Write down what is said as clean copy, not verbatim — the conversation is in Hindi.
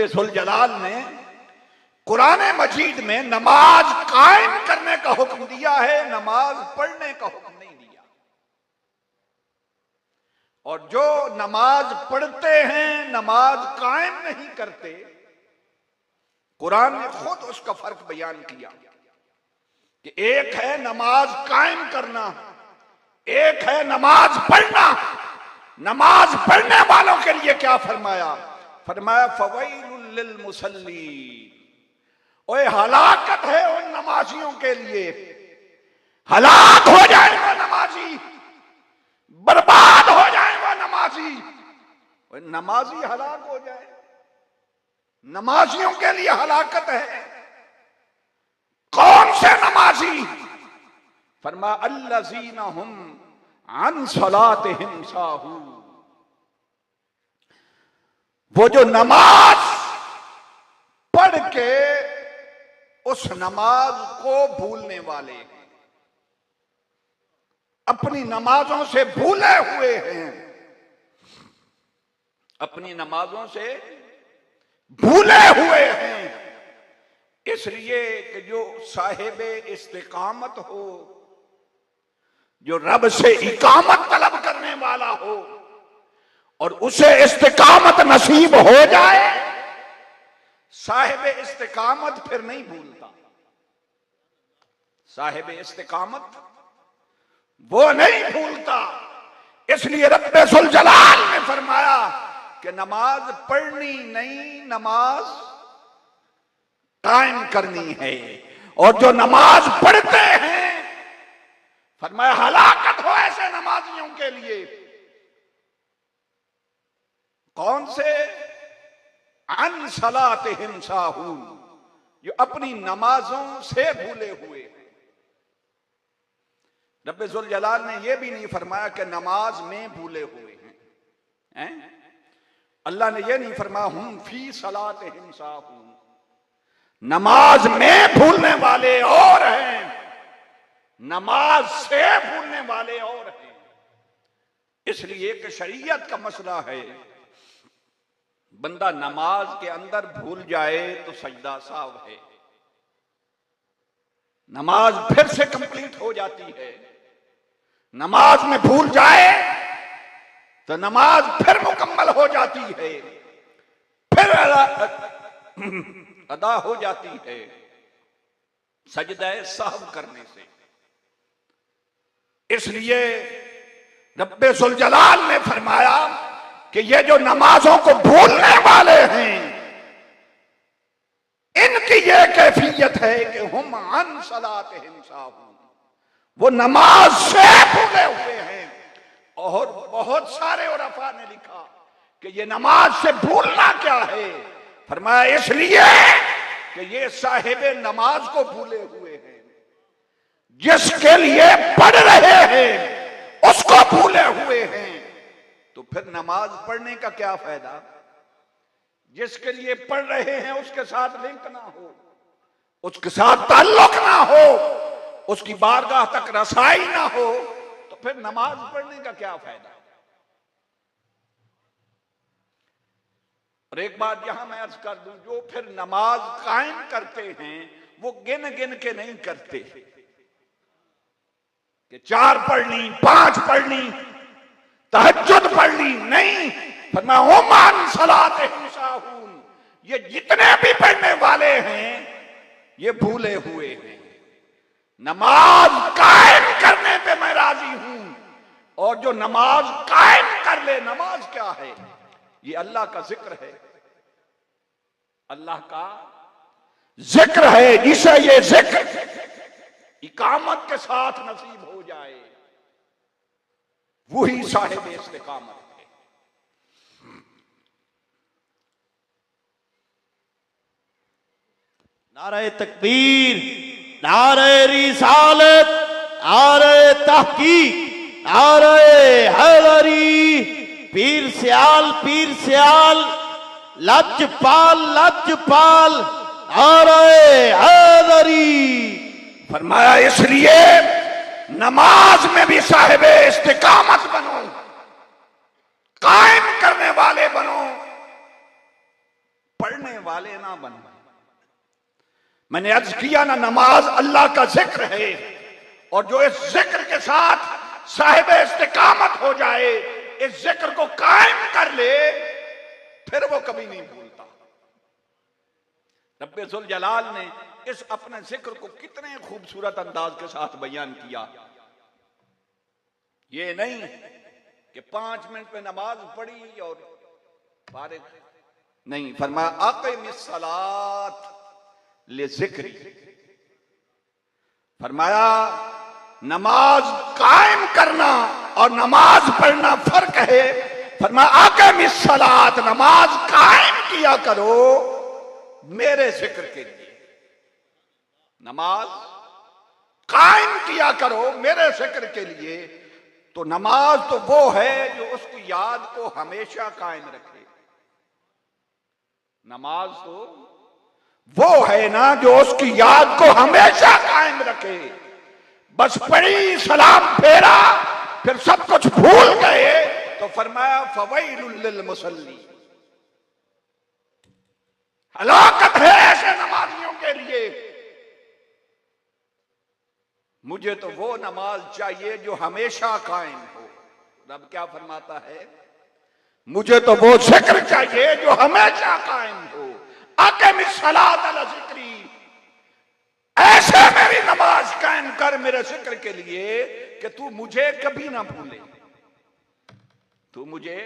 रब्बे जुल जलाल ने कुरान मजीद में नमाज कायम करने का हुक्म दिया है, नमाज पढ़ने का हुक्म नहीं दिया। और जो नमाज पढ़ते हैं, नमाज कायम नहीं करते, कुरान ने खुद उसका फर्क बयान किया कि एक है नमाज कायम करना, एक है नमाज पढ़ना। नमाज पढ़ने वालों के लिए क्या फरमाया? फरमाया फवैलुल लिल मुसल्लीन, ओए हलाकत है उन नमाजियों के लिए, हलाक हो जाए वो नमाजी, बर्बाद हो जाए वो नमाजी। ओए नमाजी हलाक हो जाए, नमाजियों के लिए हलाकत है। कौन से नमाजी? फरमा अल्लज़ीना हुम अन सलातिहिम साहून, वो जो नमाज पढ़ के उस नमाज को भूलने वाले हैं, अपनी नमाजों से भूले हुए हैं, अपनी नमाजों से भूले हुए हैं। इसलिए कि जो साहिब इस्तिकामत हो, जो रब से इकामत तलब करने वाला हो और उसे इस्तिकामत नसीब हो जाए, साहिब इस्तिकामत फिर नहीं भूलता। साहिब इस्तिकामत वो नहीं भूलता। इसलिए रब्बे जुल जलाल ने फरमाया कि नमाज पढ़नी नहीं, नमाज कायम करनी है। और जो नमाज पढ़ते हैं, फरमाया हलाकत हो ऐसे नमाजियों के लिए। कौन से? अन सलातिहिम साहून, जो अपनी नमाजों से भूले हुए हैं। रब्बे जुल जलाल ने यह भी नहीं फरमाया कि नमाज में भूले हुए हैं। अल्लाह ने यह नहीं फरमाया हुम फी सलातिहिम साहून, नमाज में भूलने वाले और हैं, नमाज से भूलने वाले और हैं। इसलिए कि शरीयत का मसला है, बंदा नमाज के अंदर भूल जाए तो सजदा साव है, नमाज फिर से कंप्लीट हो जाती है। नमाज में भूल जाए तो नमाज फिर मुकम्मल हो जाती है, फिर अदा हो जाती है सजदा साहव करने से। इसलिए रब्बे जुल जलाल ने फरमाया कि ये जो नमाजों को भूलने वाले हैं, इनकी ये कैफियत है कि हुम अन सलातिहिम साहून, वो नमाज से भूले हुए हैं। और बहुत सारे उलमा ने लिखा कि ये नमाज से भूलना क्या है? फरमाया इसलिए कि ये साहिब नमाज को भूले हुए हैं, जिसके लिए पढ़ रहे हैं उसको भूले हुए हैं। तो फिर नमाज पढ़ने का क्या फायदा? जिसके लिए पढ़ रहे हैं उसके साथ लिंक ना हो, उसके साथ ताल्लुक ना हो, उसकी बारगाह तक रसाई ना हो, तो फिर नमाज पढ़ने का क्या फायदा? और एक बात यहां मैं अर्ज कर दूं, जो फिर नमाज कायम करते हैं वो गिन गिन के नहीं करते कि 4 पढ़ ली, 5 पढ़ ली, तहज्जुद पढ़ ली, नहीं। फरमाया हुम सलातिहिम साहून, ये जितने भी पढ़ने वाले हैं ये भूले हुए हैं। नमाज कायम करने पे मैं राजी हूं, और जो नमाज कायम कर ले, नमाज क्या है? ये अल्लाह का जिक्र है, अल्लाह का जिक्र है। जिसे ये जिक्र इकामत के साथ नसीब हो जाए वही साहिब इस्तिकामत है। नारे तकबीर, नारे रिसालत, नारे तहकीक, नारे हैदरी, पीर सियाल, लजपाल, नारे हैदरी। फरमाया इसलिए नमाज में भी साहिब इस्तिकामत बनो, कायम करने वाले बनो। पढ़ने वाले ना बनो। मैंने अर्ज किया ना, नमाज अल्लाह का जिक्र है, और जो इस जिक्र के साथ साहिब इस्तिकामत हो जाए, इस जिक्र को कायम कर ले, फिर वो कभी नहीं भूलता। रब्बे जुल जलाल ने इस अपने जिक्र को कितने खूबसूरत अंदाज के साथ बयान किया। ये नहीं कि 5 मिनट में नमाज पढ़ी और फारिग नहीं, फरमाया आक़िमिस सलात ले जिक्री। फरमाया नमाज कायम करना और नमाज पढ़ना फर्क है। फरमाया आक़िमिस सलात, नमाज कायम किया करो मेरे जिक्र के लिए। नमाज कायम किया करो मेरे जिक्र के लिए। तो नमाज तो वो है जो उसकी याद को हमेशा कायम रखे। नमाज तो वो है ना जो उसकी याद को हमेशा कायम रखे। बस पढ़ी, सलाम फेरा, फिर सब कुछ भूल गए, तो फरमाया फवैलुल लिल मुसल्ली, हलाकत है ऐसे नमाजियों के लिए। मुझे तो वो नमाज चाहिए जो हमेशा कायम हो। रब क्या फरमाता है? मुझे तो वो जिक्र चाहिए जो हमेशा कायम हो। आक़िमिस सलात अला ज़िक्री, ऐसे मेरी नमाज कायम कर मेरे जिक्र के लिए कि तू मुझे कभी ना भूले, तू मुझे